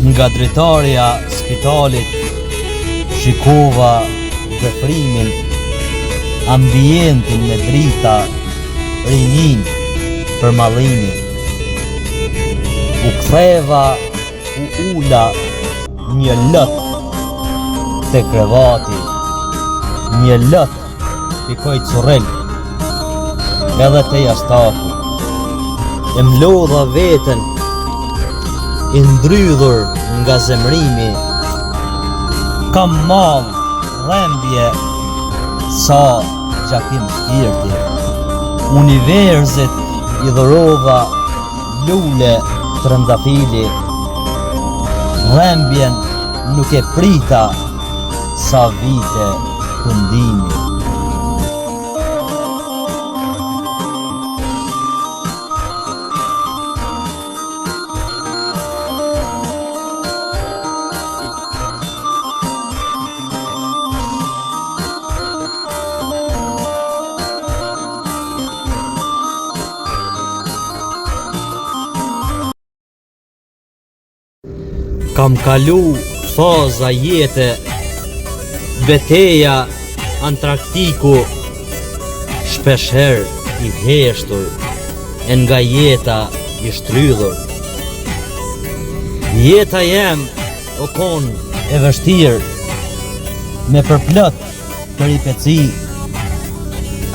Nga dritarja spitalit shikova vëfrimin, ambientin me drita, rinin për mallimin. U ktheva, u ula një lët te krevati, një lët pikoj currel, edhe te jastaku. E mlodha veten, i ndrydhur nga zemrimi, kam mall, rrembje, sa gjakim shpirti. Universit i dhurova lule trëndafili, rrembjen nuk e prita sa vite këndimi. Kam kalu faza jete, beteja Antarktiku, shpesher i heshtur, e nga jeta i shtrydhur. Jeta jem o kon e vështirë, me përplot peripeci,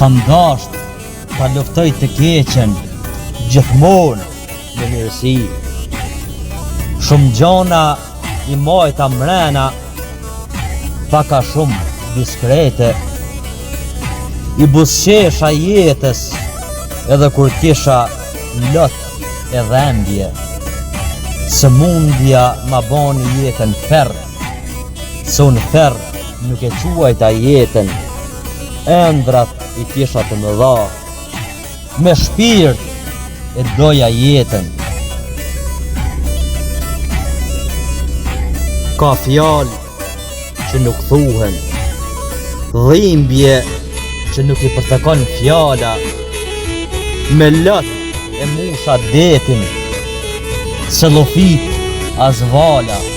kam dasht ta luftoj të keqen, gjithmonë me mirësi. Shumë gjona i majta mrena, paka shumë diskrete. I busqesha jetës, edhe kur kisha lot e dhembje. Sëmundja ma bani jetën ferr, se unë ferr nuk e quajta jetën. Ëndrat i kisha të mëdha, me shpirt e doja jetën. Ka fjalë që nuk thuhen, dhimbje që nuk i përtekon fjala, me lot e musha detin, se llofit as vala.